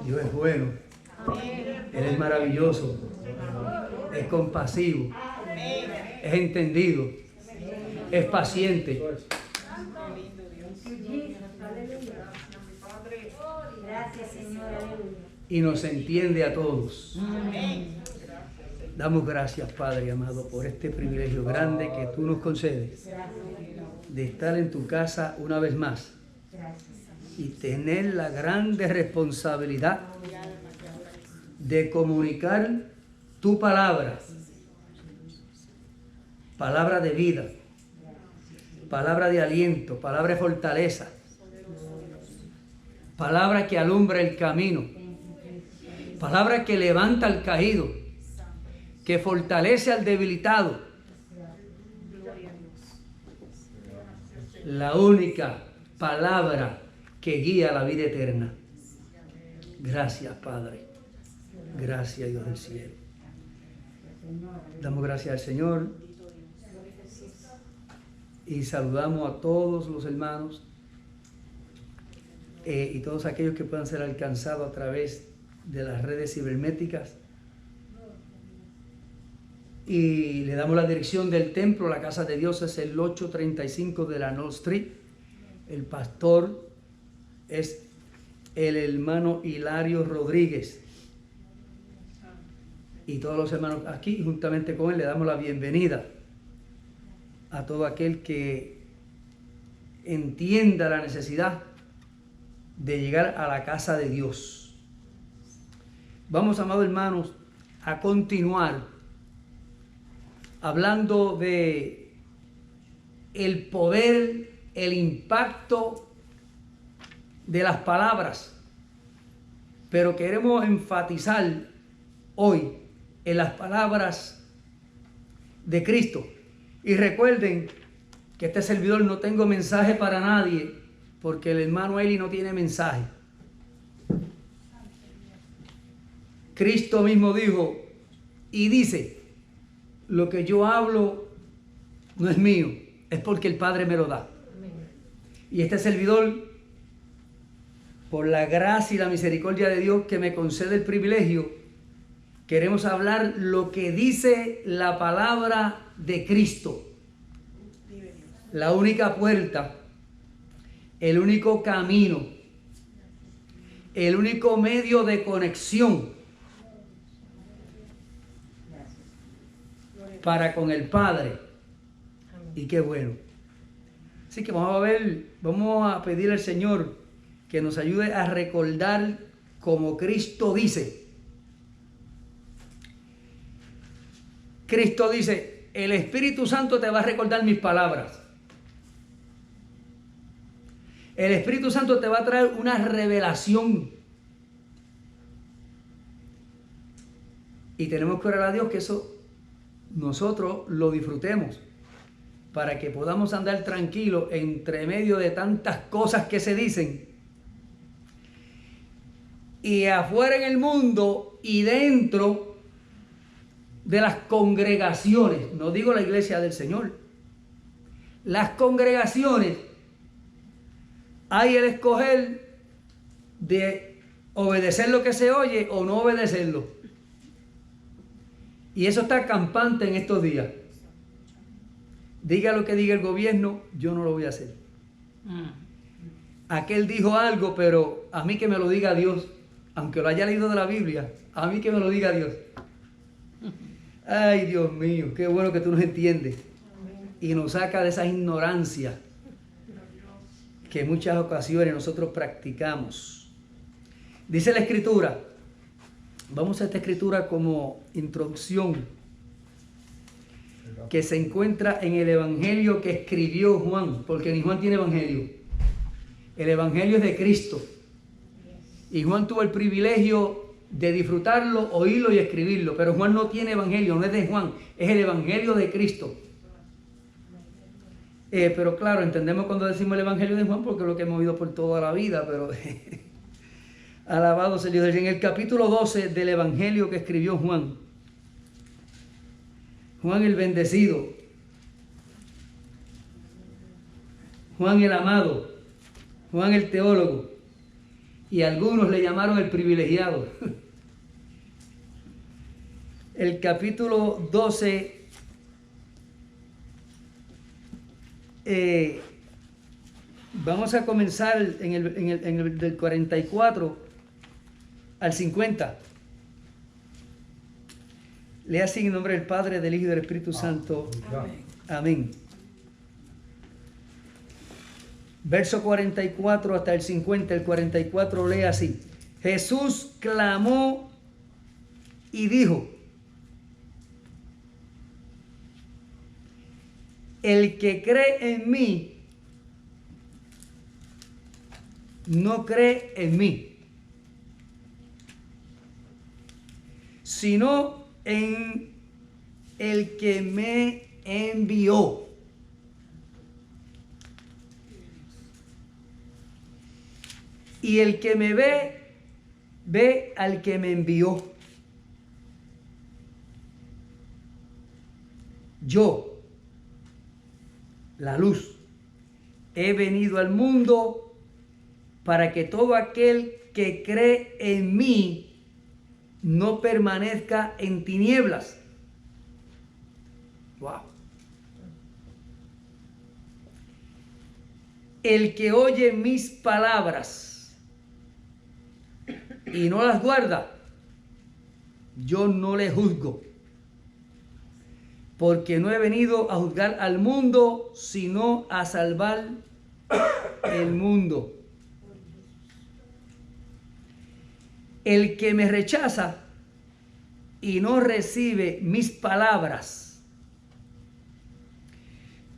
Dios es bueno. Él es maravilloso. Es compasivo. Es entendido. Es paciente. Y nos entiende a todos. Damos gracias, Padre amado, por este privilegio grande que tú nos concedes de estar en tu casa una vez más y tener la grande responsabilidad de comunicar tu palabra, palabra de vida, palabra de aliento, palabra de fortaleza, palabra que alumbra el camino, palabra que levanta al caído, que fortalece al debilitado. La única palabra que guía la vida eterna. Gracias, Padre. Gracias, Dios del cielo. Damos gracias al Señor y saludamos a todos los hermanos y todos aquellos que puedan ser alcanzados a través de las redes cibernéticas. Y le damos la dirección del templo. La casa de Dios es el 835 de la North Street. El pastor es el hermano Hilario Rodríguez. Y todos los hermanos aquí, juntamente con él, le damos la bienvenida a todo aquel que entienda la necesidad de llegar a la casa de Dios. Vamos, amados hermanos, a continuar hablando de el poder, el impacto de las palabras. Pero queremos enfatizar hoy en las palabras de Cristo. Y recuerden que este servidor no tengo mensaje para nadie, porque el hermano Eli no tiene mensaje. Cristo mismo dijo y dice: lo que yo hablo no es mío, es porque el Padre me lo da. Y este servidor, por la gracia y la misericordia de Dios que me concede el privilegio, queremos hablar lo que dice la palabra de Cristo. La única puerta, el único camino, el único medio de conexión para con el Padre. Y qué bueno. Así que vamos a pedir al Señor que nos ayude a recordar como Cristo dice. Cristo dice: el Espíritu Santo te va a recordar mis palabras. El Espíritu Santo te va a traer una revelación. Y tenemos que orar a Dios que eso nosotros lo disfrutemos, para que podamos andar tranquilos entre medio de tantas cosas que se dicen, y afuera en el mundo y dentro de las congregaciones. No digo la iglesia del Señor, las congregaciones. Hay el escoger de obedecer lo que se oye o no obedecerlo. Y eso está campante en estos días. Diga lo que diga el gobierno, yo no lo voy a hacer. Aquel dijo algo, pero a mí que me lo diga Dios, aunque lo haya leído de la Biblia, a mí que me lo diga Dios. Ay, Dios mío, qué bueno que tú nos entiendes y nos saca de esa ignorancia que en muchas ocasiones nosotros practicamos. Dice la Escritura, vamos a esta Escritura como introducción, que se encuentra en el Evangelio que escribió Juan, porque ni Juan tiene Evangelio. El Evangelio es de Cristo. Y Juan tuvo el privilegio de disfrutarlo, oírlo y escribirlo. Pero Juan no tiene Evangelio, no es de Juan, es el Evangelio de Cristo. Pero claro, entendemos cuando decimos el Evangelio de Juan, porque es lo que hemos oído por toda la vida, pero alabado sea Dios. En el capítulo 12 del Evangelio que escribió Juan, Juan el bendecido, Juan el amado, Juan el teólogo, y algunos le llamaron el privilegiado. El capítulo 12 vamos a comenzar en el del 44 al 50. Lea así en nombre del Padre, del Hijo y del Espíritu Santo. Amén. Amén. Verso 44 hasta el 50. El 44 lee así. Jesús clamó y dijo: el que cree en mí, no cree en mí, sino en el que me envió. Y el que me ve, ve al que me envió. Yo, la luz, he venido al mundo para que todo aquel que cree en mí no permanezca en tinieblas. Wow. El que oye mis palabras y no las guarda, yo no le juzgo, porque no he venido a juzgar al mundo, sino a salvar el mundo. El que me rechaza y no recibe mis palabras,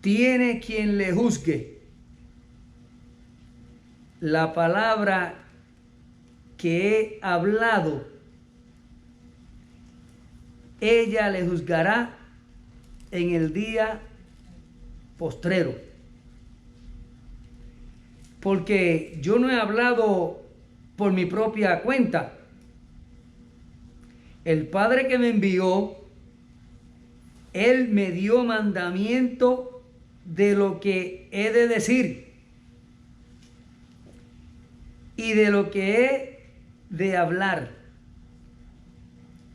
tiene quien le juzgue. La palabra que he hablado, ella le juzgará en el día postrero. Porque yo no he hablado por mi propia cuenta. El Padre que me envió, Él me dio mandamiento de lo que he de decir y de lo que he de hablar.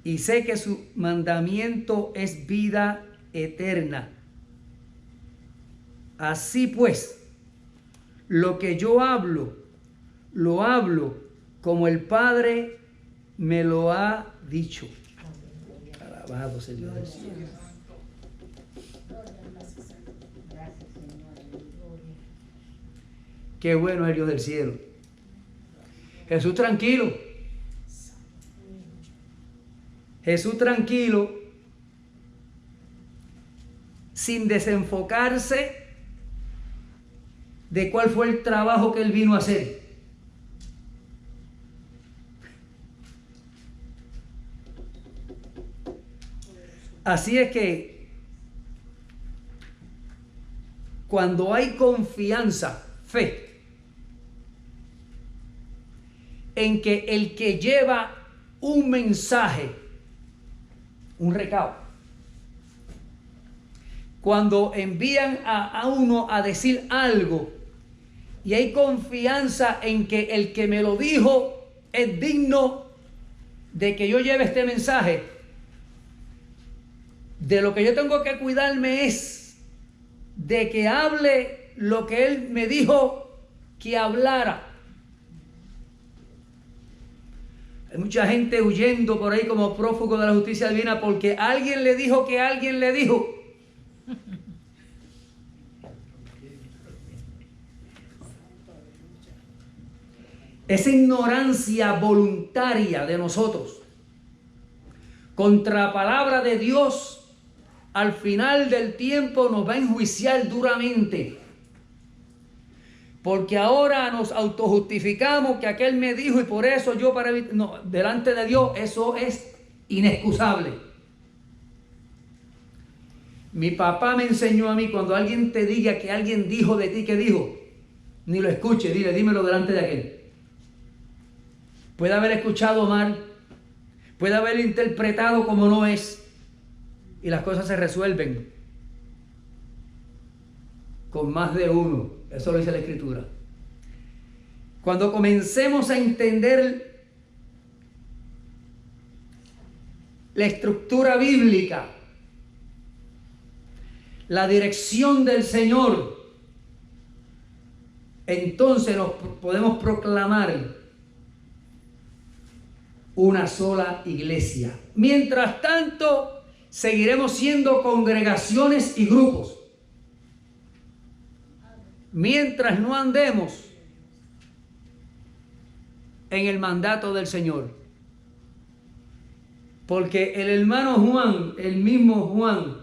Y sé que su mandamiento es vida eterna. Así pues, lo que yo hablo, lo hablo como el Padre me lo ha dicho. Alabado sea Dios del cielo. Qué bueno es Dios del cielo. Jesús tranquilo. Jesús tranquilo, sin desenfocarse de cuál fue el trabajo que Él vino a hacer. Así es que cuando hay confianza, fe, en que el que lleva un mensaje, un recado, cuando envían a uno a decir algo y hay confianza en que el que me lo dijo es digno de que yo lleve este mensaje, de lo que yo tengo que cuidarme es de que hable lo que él me dijo que hablara. Hay mucha gente huyendo por ahí como prófugo de la justicia divina porque alguien le dijo que alguien le dijo. Esa ignorancia voluntaria de nosotros contra la palabra de Dios, al final del tiempo nos va a enjuiciar duramente. Porque ahora nos autojustificamos que aquel me dijo y por eso yo para... No, delante de Dios eso es inexcusable. Mi papá me enseñó a mí, cuando alguien te diga que alguien dijo de ti que dijo, ni lo escuche, dímelo delante de aquel. Puede haber escuchado mal, puede haber interpretado como no es, y las cosas se resuelven con más de uno. Eso lo dice la Escritura. Cuando comencemos a entender la estructura bíblica, la dirección del Señor, entonces nos podemos proclamar una sola iglesia. Mientras tanto, seguiremos siendo congregaciones y grupos. Mientras no andemos en el mandato del Señor. Porque el hermano Juan, el mismo Juan,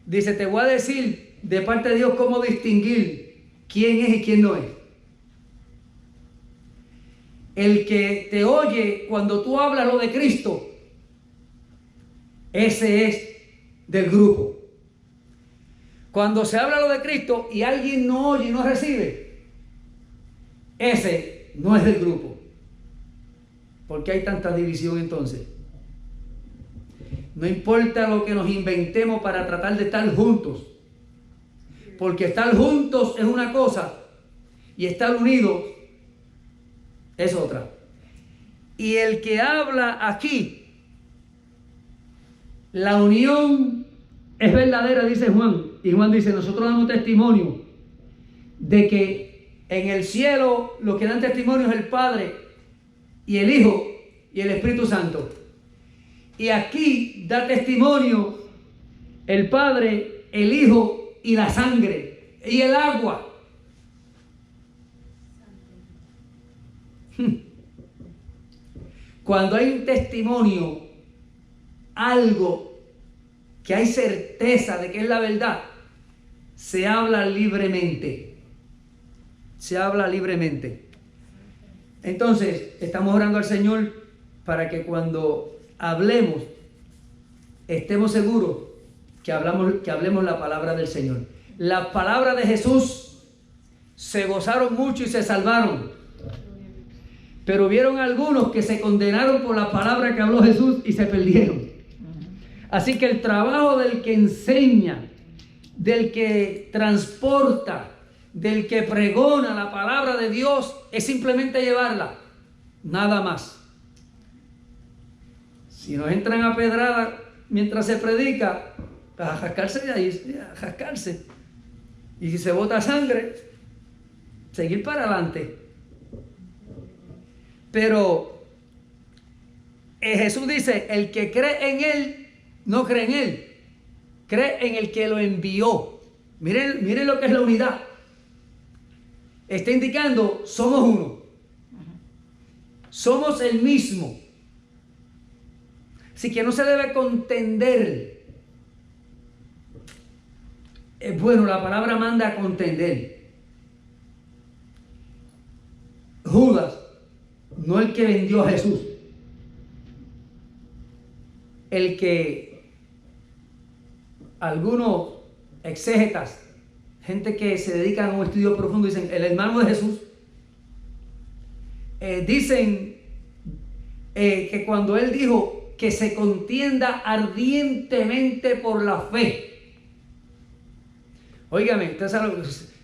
dice, te voy a decir de parte de Dios cómo distinguir quién es y quién no es. El que te oye cuando tú hablas lo de Cristo, ese es del grupo. Cuando se habla lo de Cristo y alguien no oye y no recibe, ese no es del grupo. ¿Por qué hay tanta división entonces? No importa lo que nos inventemos para tratar de estar juntos, porque estar juntos es una cosa y estar unidos es otra. Y el que habla aquí, la unión es verdadera, dice Juan. Y Juan dice, nosotros damos testimonio de que en el cielo los que dan testimonio es el Padre y el Hijo y el Espíritu Santo. Y aquí da testimonio el Padre, el Hijo y la sangre y el agua. Cuando hay un testimonio, algo que hay certeza de que es la verdad, se habla libremente. Se habla libremente. Entonces, estamos orando al Señor para que cuando hablemos, estemos seguros que hablemos la palabra del Señor. La palabra de Jesús se gozaron mucho y se salvaron. Pero hubieron algunos que se condenaron por la palabra que habló Jesús y se perdieron. Así que el trabajo del que enseña, del que transporta, del que pregona la palabra de Dios es simplemente llevarla, nada más. Si nos entran a pedrada mientras se predica, a jascarse de ahí, a jascarse. Y si se bota sangre, seguir para adelante. Pero Jesús dice, el que cree en Él, no cree en Él, cree en el que lo envió. Miren lo que es la unidad. Está indicando, somos uno. Somos el mismo. Así que no se debe contender. Bueno, la palabra manda a contender. Judas, no el que vendió a Jesús. El que algunos exégetas, gente que se dedican a un estudio profundo, dicen el hermano de Jesús, dicen que cuando él dijo que se contienda ardientemente por la fe. Óigame, usted sabe,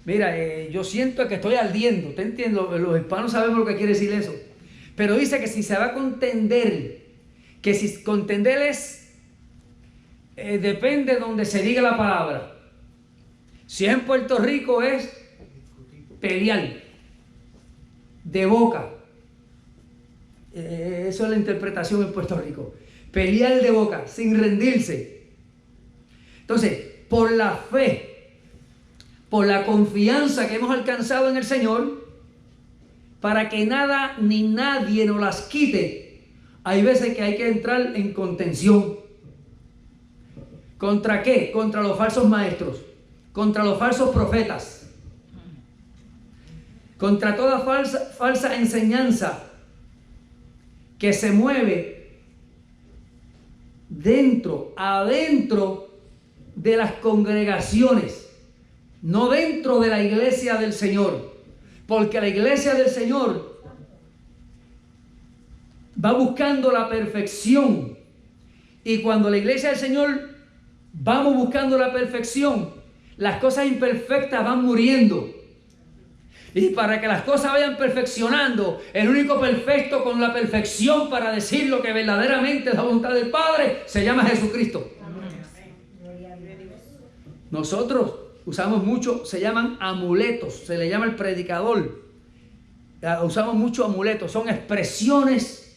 mira, yo siento que estoy ardiendo, ¿te entiendo? Los hispanos sabemos lo que quiere decir eso. Pero dice que si se va a contender, que si contender es, depende de donde se diga la palabra. Si es en Puerto Rico es pelear, de boca. Eso es la interpretación en Puerto Rico. Pelear de boca, sin rendirse. Entonces, por la fe, por la confianza que hemos alcanzado en el Señor, para que nada ni nadie nos las quite, hay veces que hay que entrar en contención. ¿Contra qué? Contra los falsos maestros, contra los falsos profetas, contra toda falsa enseñanza que se mueve adentro de las congregaciones, no dentro de la iglesia del Señor, porque la iglesia del Señor va buscando la perfección, y cuando la iglesia del Señor vamos buscando la perfección, las cosas imperfectas van muriendo. Y para que las cosas vayan perfeccionando, el único perfecto con la perfección para decir lo que verdaderamente es la voluntad del Padre, se llama Jesucristo. Nosotros usamos mucho, se llaman amuletos, se le llama el predicador. Usamos mucho amuletos, son expresiones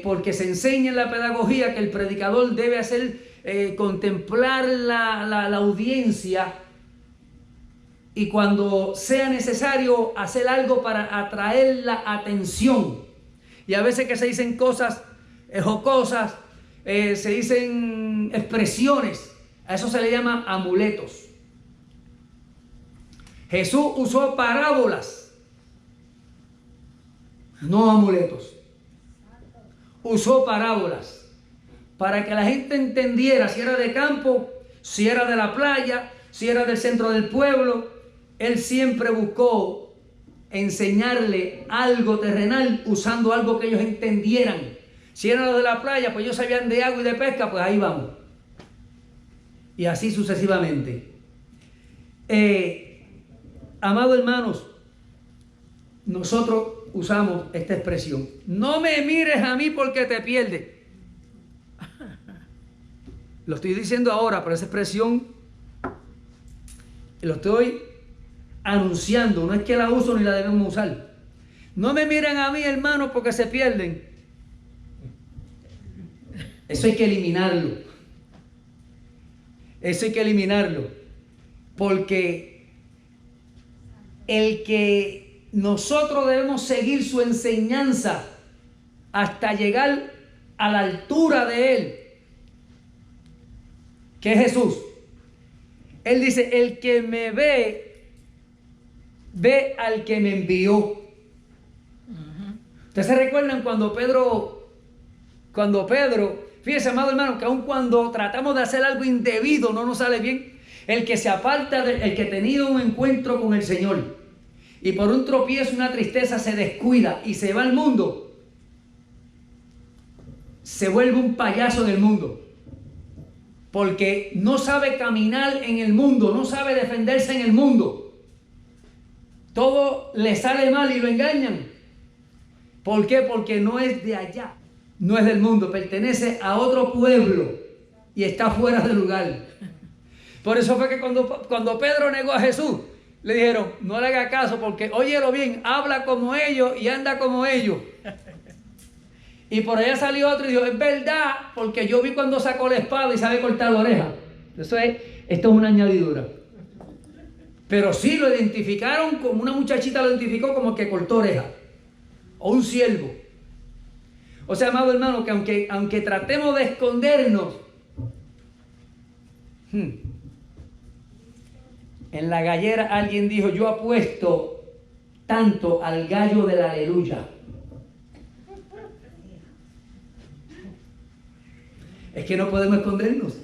porque se enseña en la pedagogía que el predicador debe hacer, contemplar la audiencia, y cuando sea necesario hacer algo para atraer la atención. Y a veces que se dicen cosas jocosas, se dicen expresiones, a eso se le llama amuletos. Jesús usó parábolas, no amuletos. Usó parábolas para que la gente entendiera si era de campo, si era de la playa, si era del centro del pueblo. Él siempre buscó enseñarle algo terrenal usando algo que ellos entendieran. Si eran los de la playa, pues ellos sabían de agua y de pesca, pues ahí vamos. Y así sucesivamente. Amados hermanos, nosotros usamos esta expresión: no me mires a mí porque te pierdes. Lo estoy diciendo ahora, pero esa expresión lo estoy anunciando, no es que la uso ni la debemos usar. No me miren a mí, hermano, porque se pierden. Eso hay que eliminarlo. Eso hay que eliminarlo. Porque el que nosotros debemos seguir su enseñanza hasta llegar a la altura de Él, que es Jesús. Él dice: el que me ve, ve al que me envió. ¿Ustedes se recuerdan cuando Pedro, fíjese, amado hermano, que aun cuando tratamos de hacer algo indebido no nos sale bien? El que se aparta, el que ha tenido un encuentro con el Señor y por un tropiezo, una tristeza, se descuida y se va al mundo, se vuelve un payaso en el mundo. Porque no sabe caminar en el mundo, no sabe defenderse en el mundo. Todo le sale mal y lo engañan. ¿Por qué? Porque no es de allá, no es del mundo, pertenece a otro pueblo y está fuera de lugar. Por eso fue que cuando Pedro negó a Jesús, le dijeron: no le haga caso, porque óyelo bien, habla como ellos y anda como ellos. Y por allá salió otro y dijo: es verdad, porque yo vi cuando sacó la espada y sabe cortar la oreja. Esto es una añadidura. Pero sí lo identificaron, como una muchachita lo identificó como el que cortó oreja, o un siervo. O sea, amado hermano, que aunque tratemos de escondernos, en la gallera alguien dijo: yo apuesto tanto al gallo de la aleluya. Es que no podemos escondernos.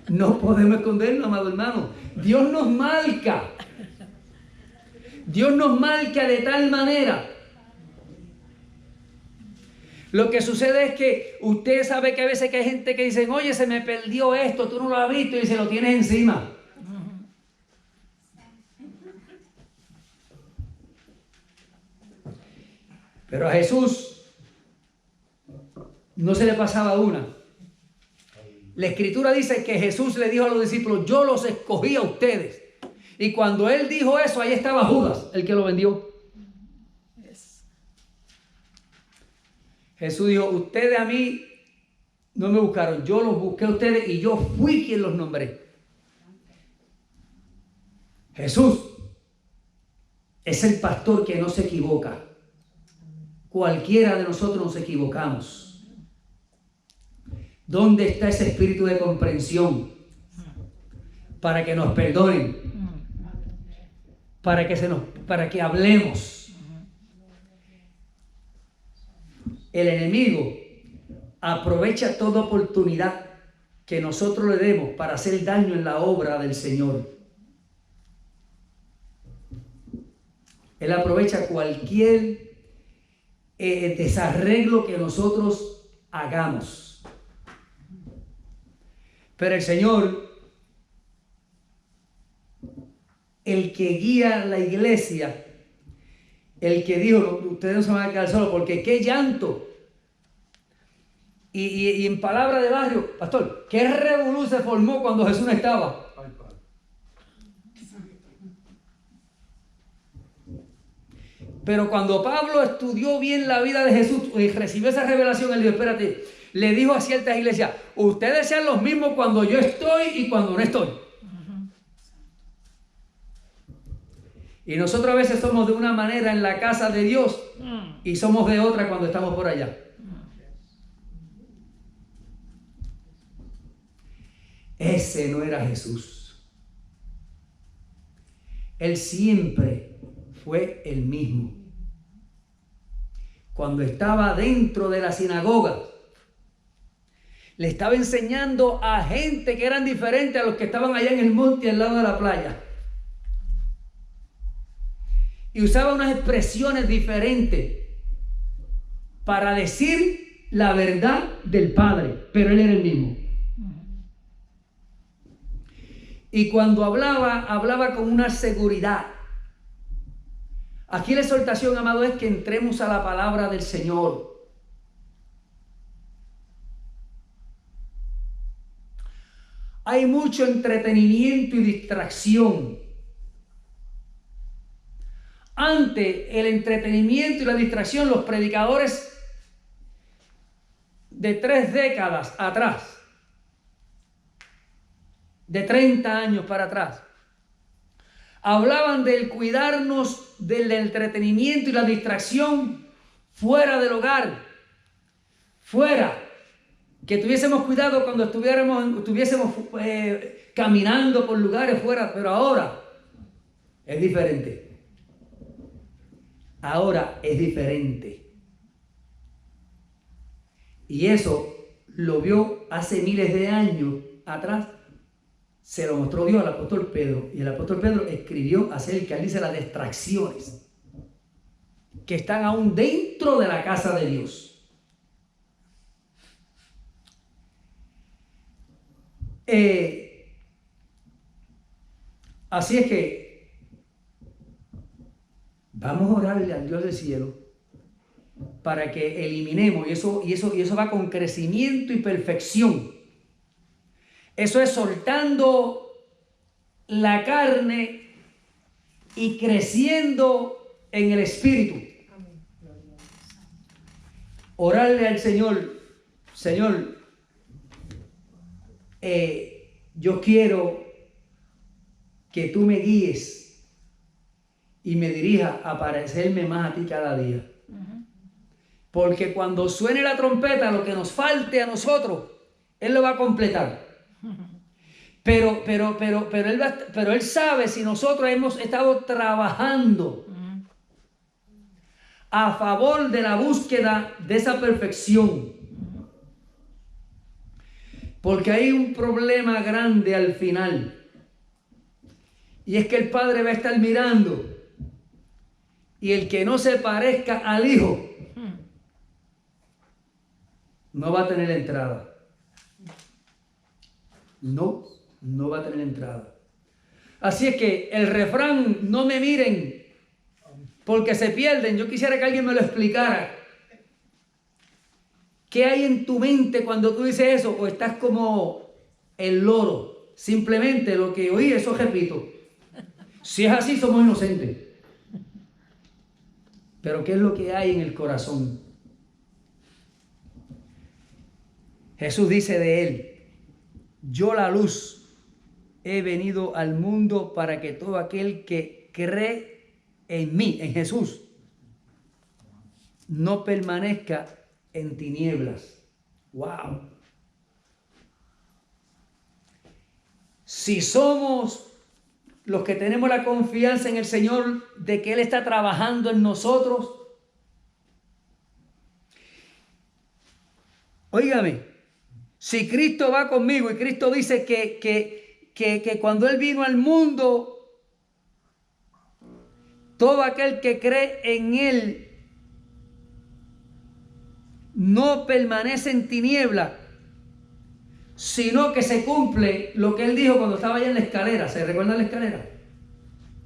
No podemos escondernos, amado hermano. Dios nos marca. Dios nos marca de tal manera. Lo que sucede es que usted sabe que a veces que hay gente que dicen: oye, se me perdió esto, tú no lo has visto, y se lo tienes encima. Pero a Jesús no se le pasaba una. La Escritura dice que Jesús le dijo a los discípulos: yo los escogí a ustedes. Y cuando Él dijo eso, ahí estaba Judas, el que lo vendió. Jesús dijo: ustedes a mí no me buscaron, yo los busqué a ustedes y yo fui quien los nombré. Jesús es el pastor que no se equivoca. Cualquiera de nosotros nos equivocamos. ¿Dónde está ese espíritu de comprensión? Para que nos perdonen, para que hablemos. El enemigo aprovecha toda oportunidad que nosotros le demos para hacer daño en la obra del Señor. Él aprovecha cualquier desarreglo que nosotros hagamos. Pero el Señor el que guía la iglesia, el que dijo, ustedes no se van a quedar solos, porque qué llanto. Y en palabra de barrio, pastor, ¿qué revolú se formó cuando Jesús no estaba? Pero cuando Pablo estudió bien la vida de Jesús y recibió esa revelación, él dijo, espérate, le dijo a ciertas iglesias, ustedes sean los mismos cuando yo estoy y cuando no estoy. Y nosotros a veces somos de una manera en la casa de Dios y somos de otra cuando estamos por allá. Ese no era Jesús. Él siempre fue el mismo. Cuando estaba dentro de la sinagoga, le estaba enseñando a gente que eran diferentes a los que estaban allá en el monte al lado de la playa. Y usaba unas expresiones diferentes para decir la verdad del Padre, pero él era el mismo. Y cuando hablaba con una seguridad. Aquí la exhortación, amado, es que entremos a la palabra del Señor. Hay mucho entretenimiento y distracción. Ante el entretenimiento y la distracción, los predicadores de 3 décadas atrás, de 30 años para atrás, hablaban del cuidarnos del entretenimiento y la distracción fuera del hogar, fuera, que tuviésemos cuidado cuando estuviésemos caminando por lugares fuera, pero ahora es diferente. Ahora es diferente. Y eso lo vio hace miles de años atrás. Se lo mostró Dios al apóstol Pedro. Y el apóstol Pedro escribió acerca, él dice, las distracciones que están aún dentro de la casa de Dios. Así es que vamos a orarle al Dios del cielo para que eliminemos, y eso va con crecimiento y perfección. Eso es soltando la carne y creciendo en el espíritu. Orarle al Señor, Señor, yo quiero que tú me guíes y me dirijas a parecerme más a ti cada día. Porque cuando suene la trompeta, lo que nos falte a nosotros, Él lo va a completar. Pero él sabe si nosotros hemos estado trabajando a favor de la búsqueda de esa perfección. Porque hay un problema grande al final. Y es que el Padre va a estar mirando. Y el que no se parezca al Hijo no va a tener entrada. No va a tener entrada. Así es que el refrán, no me miren porque se pierden. Yo quisiera que alguien me lo explicara. ¿Qué hay en tu mente cuando tú dices eso? ¿O estás como el loro? Simplemente lo que oí, eso repito. Si es así, somos inocentes. Pero ¿qué es lo que hay en el corazón? Jesús dice de él: yo, la luz, he venido al mundo para que todo aquel que cree en mí, en Jesús, no permanezca en tinieblas. ¡Wow! Si somos los que tenemos la confianza en el Señor de que Él está trabajando en nosotros, óigame, si Cristo va conmigo y Cristo dice que cuando Él vino al mundo, todo aquel que cree en Él no permanece en tiniebla, sino que se cumple lo que Él dijo cuando estaba allá en la escalera. ¿Se recuerdan la escalera?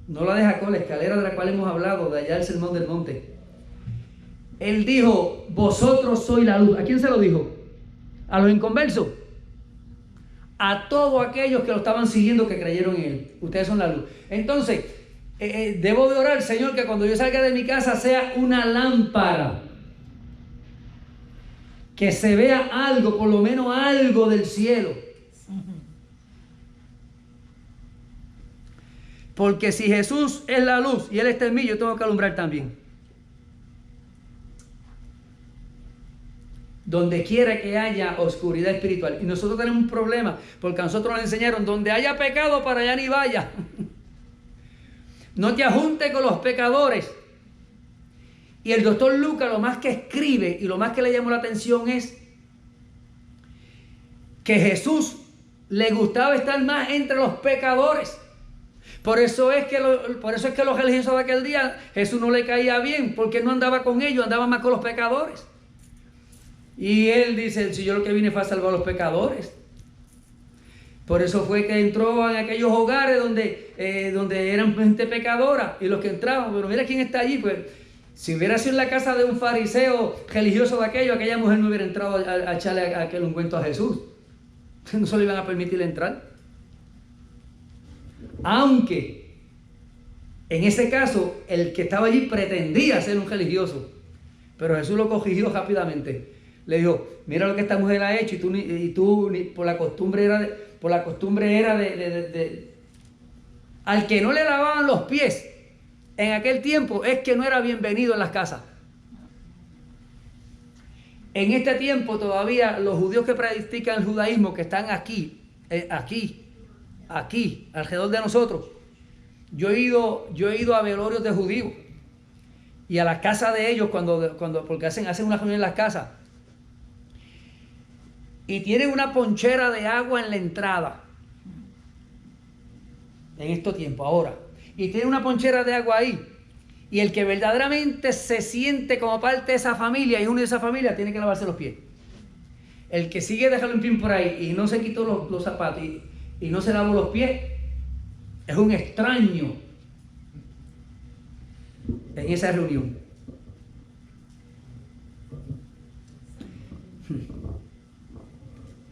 no la de Jacob, la escalera de la cual hemos hablado, de allá del Sermón del Monte. Él dijo, vosotros sois la luz. ¿A quién se lo dijo? A los inconversos. A todos aquellos que lo estaban siguiendo, que creyeron en él. Ustedes son la luz. Entonces, debo de orar, Señor, que cuando yo salga de mi casa sea una lámpara. Que se vea algo, por lo menos algo del cielo. Porque si Jesús es la luz y Él está en mí, yo tengo que alumbrar también. Donde quiera que haya oscuridad espiritual. Y nosotros tenemos un problema, porque a nosotros nos enseñaron, donde haya pecado, para allá ni vaya. No te ajuntes con los pecadores. Y el doctor Lucas lo más que escribe y lo más que le llamó la atención es que Jesús le gustaba estar más entre los pecadores. Por eso es que los religiosos de aquel día, Jesús no le caía bien, porque no andaba con ellos, andaba más con los pecadores. Y él dice, si yo lo que vine fue a salvar a los pecadores. Por eso fue que entró en aquellos hogares donde eran gente pecadora, y los que entraban, pero mira quién está allí, pues si hubiera sido en la casa de un fariseo religioso de aquella mujer no hubiera entrado a echarle aquel ungüento a Jesús. No se le iban a permitir entrar. Aunque en ese caso el que estaba allí pretendía ser un religioso, pero Jesús lo corrigió rápidamente. Le dijo, mira lo que esta mujer ha hecho, y tú por la costumbre era de al que no le lavaban los pies en aquel tiempo, es que no era bienvenido en las casas. En este tiempo todavía los judíos que practican el judaísmo, que están aquí, alrededor de nosotros. Yo he ido a velorios de judíos y a la casa de ellos porque hacen una reunión en las casas. Y tienen una ponchera de agua en la entrada. En estos tiempos, ahora. Y tienen una ponchera de agua ahí. Y el que verdaderamente se siente como parte de esa familia y uno de esa familia tiene que lavarse los pies. El que sigue dejando un pin por ahí y no se quitó los zapatos y no se lavó los pies, es un extraño en esa reunión.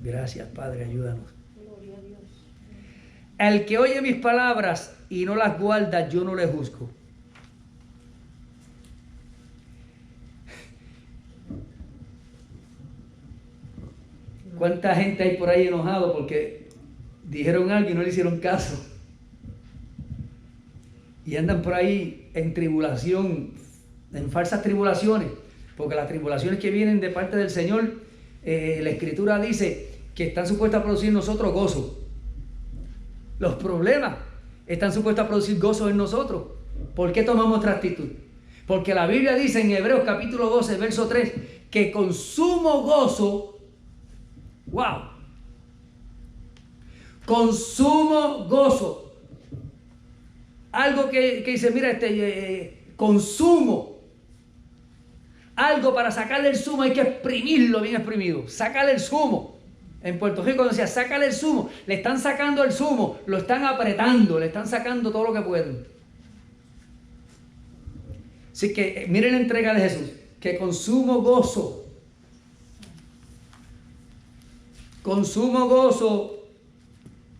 Gracias, Padre, ayúdanos. Gloria a Dios. El que oye mis palabras y no las guarda, yo no le juzgo. ¿Cuánta gente hay por ahí enojado porque dijeron algo y no le hicieron caso? Y andan por ahí en tribulación, en falsas tribulaciones, porque las tribulaciones que vienen de parte del Señor, la Escritura dice que están supuestas a producir en nosotros gozo. Los problemas están supuestos a producir gozo en nosotros. ¿Por qué tomamos otra actitud? Porque la Biblia dice en Hebreos capítulo 12, verso 3, que con sumo gozo, wow, con sumo gozo, algo que dice, mira, consumo, algo para sacarle el zumo hay que exprimirlo bien exprimido, sacarle el zumo. En Puerto Rico cuando decía, sácale el zumo, le están sacando el zumo, lo están apretando, le están sacando todo lo que pueden. Así que miren la entrega de Jesús, que con sumo gozo,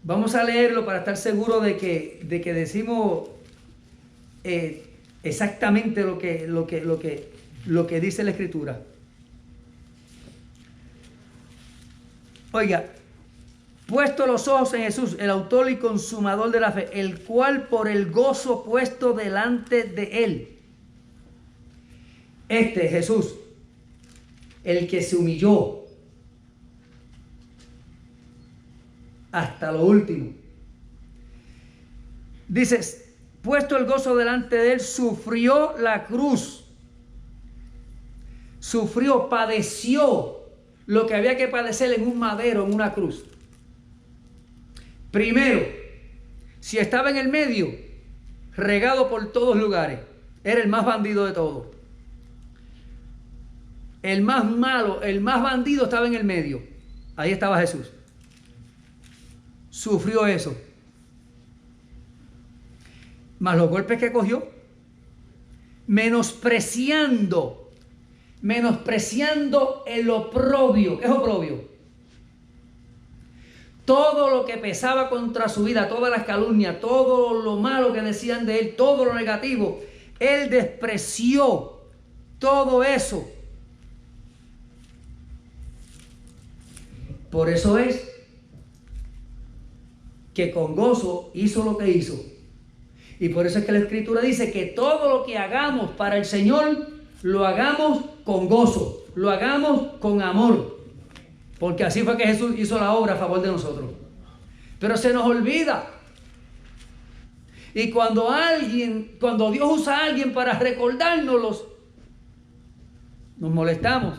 vamos a leerlo para estar seguros de que decimos exactamente lo que dice la Escritura. Oiga, puesto los ojos en Jesús, el autor y consumador de la fe, el cual por el gozo puesto delante de él, Jesús, el que se humilló hasta lo último. Dices, puesto el gozo delante de él, sufrió la cruz. Padeció lo que había que padecer en un madero, en una cruz. Primero, si estaba en el medio, regado por todos lugares, era el más bandido de todos. El más malo, el más bandido estaba en el medio. Ahí estaba Jesús. Sufrió eso. más los golpes que cogió, menospreciando el oprobio. ¿Qué es oprobio? Todo lo que pesaba contra su vida, todas las calumnias, todo lo malo que decían de él, todo lo negativo, él despreció todo eso. Por eso es que con gozo hizo lo que hizo. Y por eso es que la Escritura dice que todo lo que hagamos para el Señor, lo hagamos con gozo, lo hagamos con amor. Porque así fue que Jesús hizo la obra a favor de nosotros. Pero se nos olvida. Y cuando Dios usa a alguien para recordárnoslos, nos molestamos.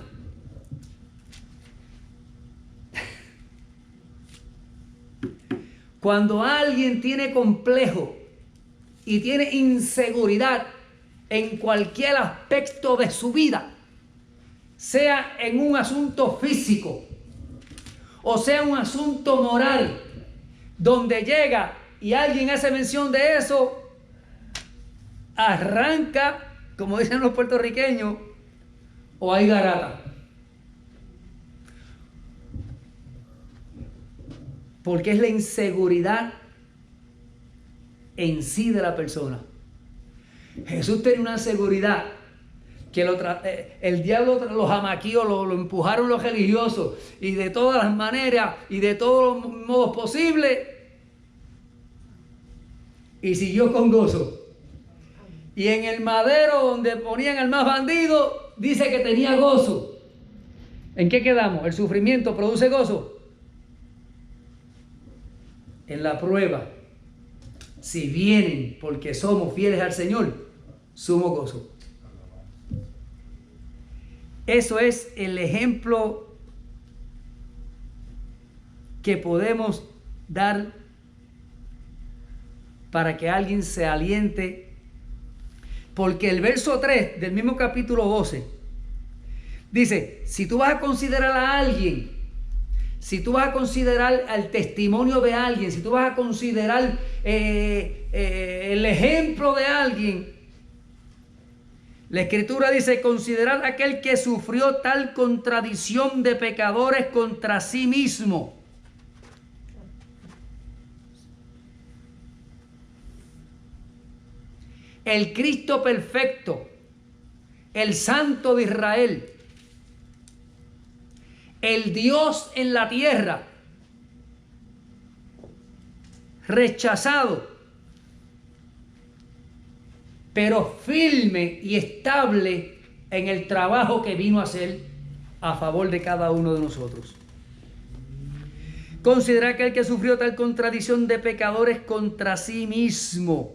Cuando alguien tiene complejo y tiene inseguridad en cualquier aspecto de su vida, sea en un asunto físico o sea un asunto moral, donde llega y alguien hace mención de eso, arranca, como dicen los puertorriqueños, o hay garata. Porque es la inseguridad en sí de la persona. Jesús tenía una seguridad que el diablo lo jamaquió, lo empujaron los religiosos, y de todas las maneras y de todos los modos posibles, y siguió con gozo. Y en el madero donde ponían al más bandido, dice que tenía gozo. ¿En qué quedamos? ¿El sufrimiento produce gozo? En la prueba, si vienen porque somos fieles al Señor, sumo gozo. Eso es el ejemplo que podemos dar para que alguien se aliente, porque el verso 3 del mismo capítulo 12 dice: si tú vas a considerar a alguien, si tú vas a considerar el testimonio de alguien, si tú vas a considerar el ejemplo de alguien, la Escritura dice: considerad aquel que sufrió tal contradicción de pecadores contra sí mismo. El Cristo perfecto, el Santo de Israel, el Dios en la tierra, rechazado, pero firme y estable en el trabajo que vino a hacer a favor de cada uno de nosotros. Considera aquel que sufrió tal contradicción de pecadores contra sí mismo,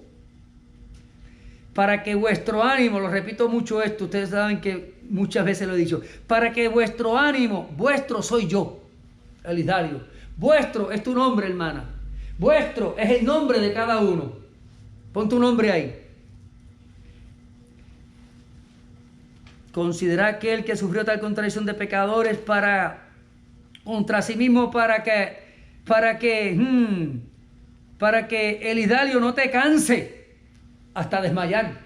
para que vuestro ánimo, lo repito mucho esto, ustedes saben que muchas veces lo he dicho, para que vuestro ánimo, vuestro soy yo, Elidario, vuestro es tu nombre, hermana, vuestro es el nombre de cada uno, pon tu nombre ahí. Considera aquel que sufrió tal contradicción de pecadores contra sí mismo, para que el Elidario no te canse hasta desmayar.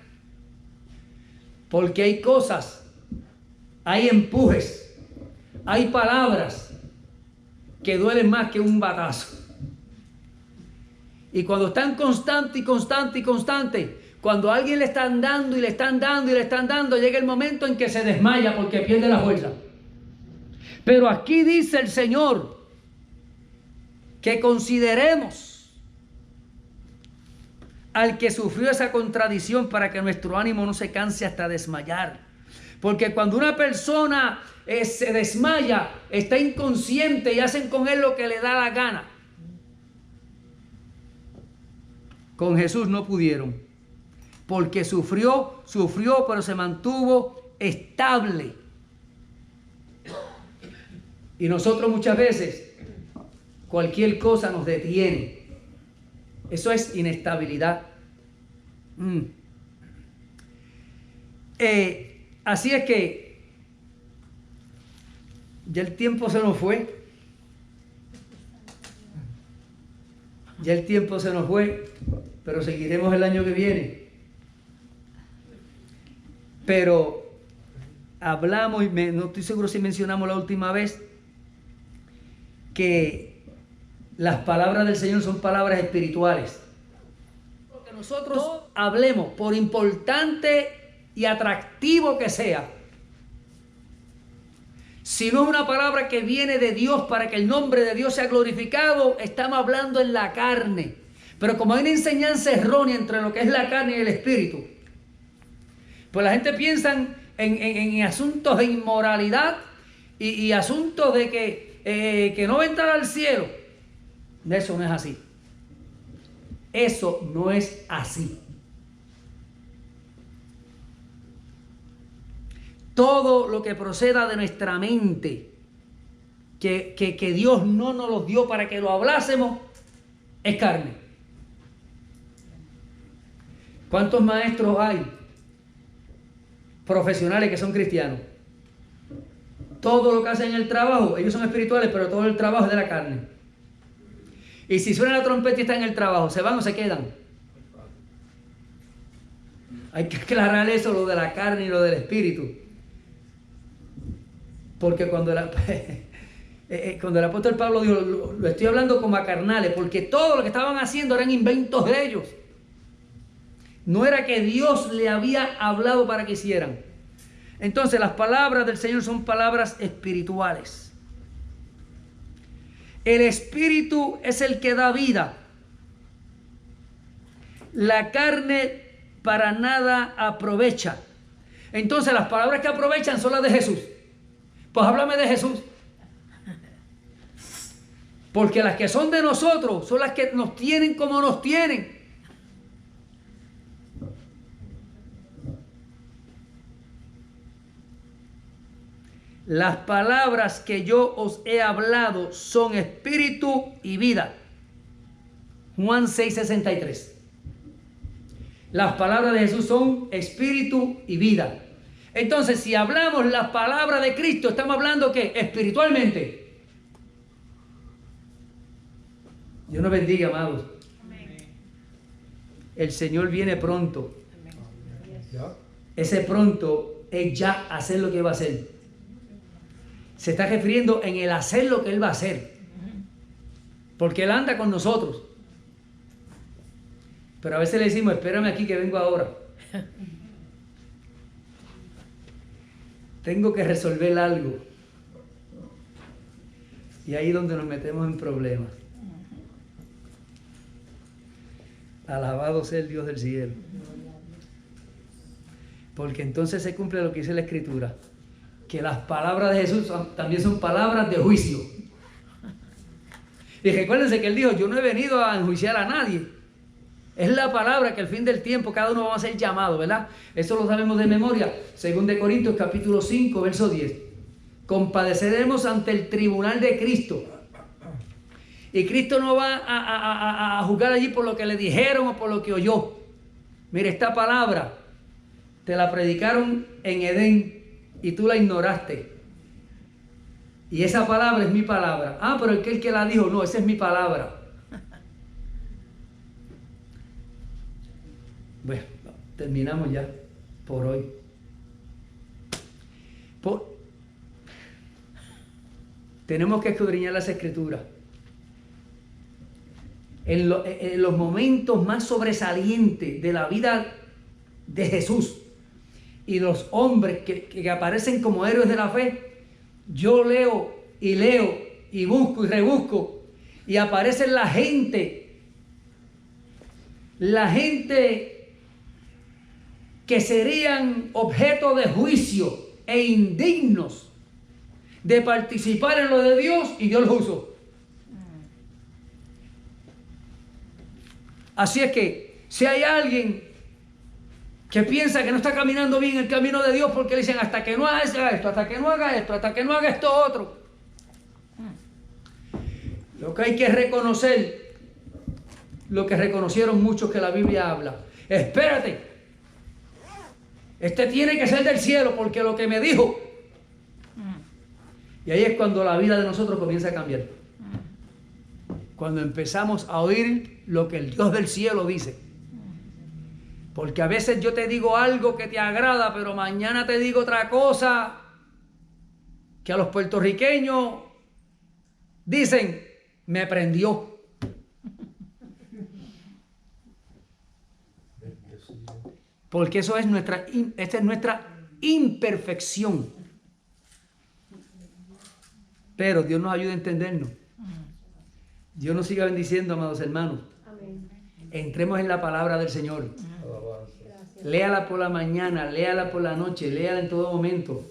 Porque hay cosas, hay empujes, hay palabras que duelen más que un batazo. Y cuando están constante, cuando a alguien le están dando y le están dando y le están dando, llega el momento en que se desmaya porque pierde la fuerza. Pero aquí dice el Señor que consideremos al que sufrió esa contradicción para que nuestro ánimo no se canse hasta desmayar. Porque cuando una persona se desmaya, está inconsciente y hacen con él lo que le da la gana. Con Jesús no pudieron, porque sufrió, pero se mantuvo estable. Y nosotros muchas veces, cualquier cosa nos detiene. Eso es inestabilidad. Así es que ya el tiempo se nos fue. Ya el tiempo se nos fue. pero seguiremos el año que viene. Pero hablamos, y no estoy seguro si mencionamos la última vez, que las palabras del Señor son palabras espirituales. Lo que nosotros hablemos, por importante y atractivo que sea, si no es una palabra que viene de Dios para que el nombre de Dios sea glorificado, estamos hablando en la carne. Pero como hay una enseñanza errónea entre lo que es la carne y el espíritu, pues la gente piensa en asuntos de inmoralidad y asuntos de que no va a entrar al cielo. Eso no es así. Eso no es así. Todo lo que proceda de nuestra mente, que Dios no nos lo dio para que lo hablásemos, es carne. ¿Cuántos maestros hay profesionales que son cristianos? Todo lo que hacen en el trabajo, ellos son espirituales, pero todo el trabajo es de la carne. Y si suena la trompeta y está en el trabajo, ¿se van o se quedan? Hay que aclarar eso, lo de la carne y lo del espíritu. Porque cuando el apóstol Pablo dijo, lo estoy hablando como a carnales, porque todo lo que estaban haciendo eran inventos de ellos. No era que Dios le había hablado para que hicieran. Entonces las palabras del Señor son palabras espirituales. El espíritu es el que da vida. La carne para nada aprovecha. Entonces las palabras que aprovechan son las de Jesús. Pues háblame de Jesús. Porque las que son de nosotros son las que nos tienen como nos tienen. Las palabras que yo os he hablado son espíritu y vida. Juan 6:63. Las palabras de Jesús son espíritu y vida. Entonces, si hablamos las palabras de Cristo, estamos hablando ¿qué? Espiritualmente. Dios nos bendiga, amados. Amén. El Señor viene pronto. Amén. Ese pronto es ya hacer lo que va a hacer. Se está refiriendo en el hacer lo que Él va a hacer. Porque Él anda con nosotros. Pero a veces le decimos, espérame aquí que vengo ahora. Tengo que resolver algo. Y ahí es donde nos metemos en problemas. Alabado sea el Dios del cielo. Porque entonces se cumple lo que dice la Escritura. Que las palabras de Jesús también son palabras de juicio. Y recuérdense que Él dijo, yo no he venido a enjuiciar a nadie. Es la palabra que al fin del tiempo cada uno va a ser llamado, ¿verdad? Eso lo sabemos de memoria. 2 Corintios capítulo 5, verso 10. Compadeceremos ante el tribunal de Cristo. Y Cristo no va a juzgar allí por lo que le dijeron o por lo que oyó. Mire, esta palabra te la predicaron en Edén y tú la ignoraste. Y esa palabra es mi palabra. Ah, pero el que la dijo, no, esa es mi palabra. Bueno, terminamos ya por hoy. Tenemos que escudriñar las Escrituras. En los momentos más sobresalientes de la vida de Jesús y los hombres que aparecen como héroes de la fe, yo leo y busco y rebusco y aparecen la gente que serían objeto de juicio e indignos de participar en lo de Dios, y Dios los usó. Así es que si hay alguien que piensa que no está caminando bien el camino de Dios porque le dicen hasta que no haga esto, hasta que no haga esto, hasta que no haga esto otro, lo que hay que reconocer, lo que reconocieron muchos que la Biblia habla, espérate, este tiene que ser del cielo porque lo que me dijo. Y ahí es cuando la vida de nosotros comienza a cambiar. Cuando empezamos a oír lo que el Dios del cielo dice. Porque a veces yo te digo algo que te agrada, pero mañana te digo otra cosa que a los puertorriqueños dicen, me prendió. Porque esta es nuestra imperfección. Pero Dios nos ayuda a entendernos. Dios nos siga bendiciendo, amados hermanos. Amén. Entremos en la palabra del Señor. Léala por la mañana, léala por la noche, léala en todo momento.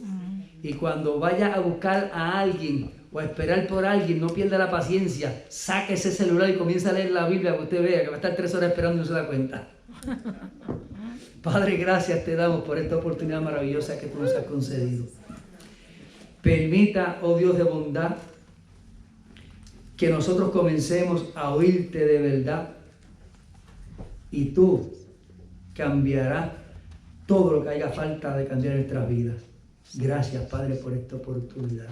Y cuando vaya a buscar a alguien o a esperar por alguien, no pierda la paciencia. Saque ese celular y comienza a leer la Biblia, que usted vea que va a estar 3 horas esperando y no se da cuenta. Padre, gracias te damos por esta oportunidad maravillosa que tú nos has concedido. Permita, oh Dios de bondad, que nosotros comencemos a oírte de verdad y tú cambiarás todo lo que haya falta de cambiar en nuestras vidas. Gracias, Padre, por esta oportunidad.